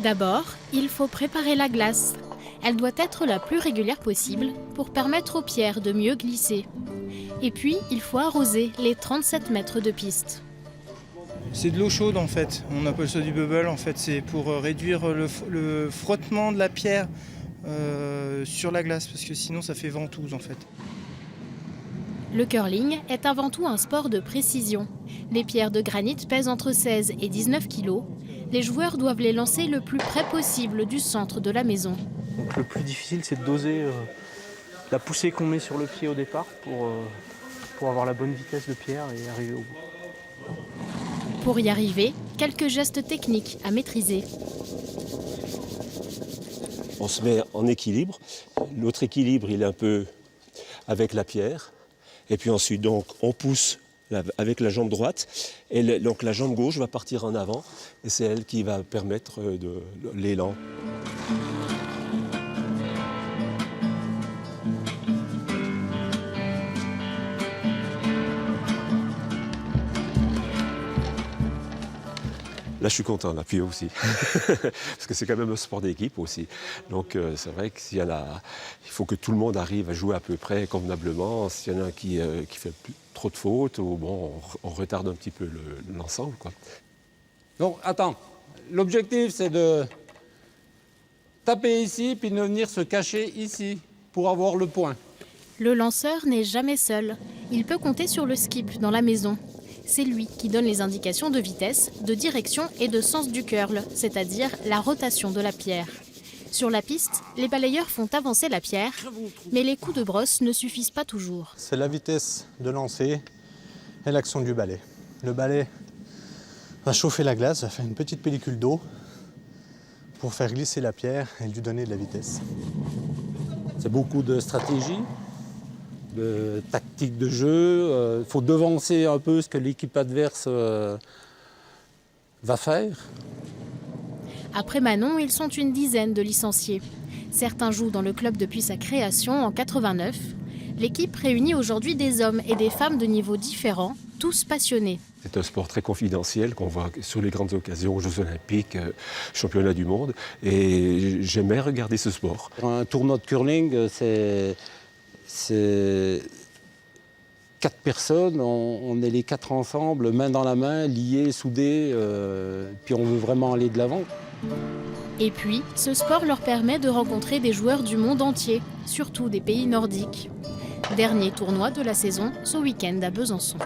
D'abord, il faut préparer la glace. Elle doit être la plus régulière possible pour permettre aux pierres de mieux glisser. Et puis, il faut arroser les 37 mètres de piste. C'est de l'eau chaude en fait, on appelle ça du bubble en fait, c'est pour réduire le frottement de la pierre sur la glace parce que sinon ça fait ventouse en fait. Le curling est avant tout un sport de précision. Les pierres de granit pèsent entre 16 et 19 kg. Les joueurs doivent les lancer le plus près possible du centre de la maison. Donc le plus difficile, c'est de doser la poussée qu'on met sur le pied au départ pour avoir la bonne vitesse de pierre et arriver au bout. Pour y arriver, quelques gestes techniques à maîtriser. On se met en équilibre. L'autre équilibre, il est un peu avec la pierre. Et puis ensuite, donc, on pousse avec la jambe droite. Et donc la jambe gauche va partir en avant. Et c'est elle qui va permettre de l'élan. Là, je suis content d'appuyer aussi, parce que c'est quand même un sport d'équipe aussi. Donc, c'est vrai qu'il faut que tout le monde arrive à jouer à peu près convenablement. S'il y en a un qui fait trop de fautes, ou bon, on retarde un petit peu l'ensemble, quoi. Donc, attends, l'objectif, c'est de taper ici, puis de venir se cacher ici, pour avoir le point. Le lanceur n'est jamais seul. Il peut compter sur le skip dans la maison. C'est lui qui donne les indications de vitesse, de direction et de sens du curl, c'est-à-dire la rotation de la pierre. Sur la piste, les balayeurs font avancer la pierre, mais les coups de brosse ne suffisent pas toujours. C'est la vitesse de lancer et l'action du balai. Le balai va chauffer la glace, va faire une petite pellicule d'eau pour faire glisser la pierre et lui donner de la vitesse. C'est beaucoup de stratégie, de tactique de jeu. Il faut devancer un peu ce que l'équipe adverse va faire. Après Manon, ils sont une dizaine de licenciés. Certains jouent dans le club depuis sa création en 89. L'équipe réunit aujourd'hui des hommes et des femmes de niveaux différents, tous passionnés. C'est un sport très confidentiel qu'on voit sur les grandes occasions, Jeux Olympiques, Championnats du monde. Et j'aimais regarder ce sport. Un tournoi de curling, c'est 4 personnes, on est les 4 ensemble, main dans la main, liés, soudés, puis on veut vraiment aller de l'avant. Et puis, ce sport leur permet de rencontrer des joueurs du monde entier, surtout des pays nordiques. Dernier tournoi de la saison, ce week-end à Besançon.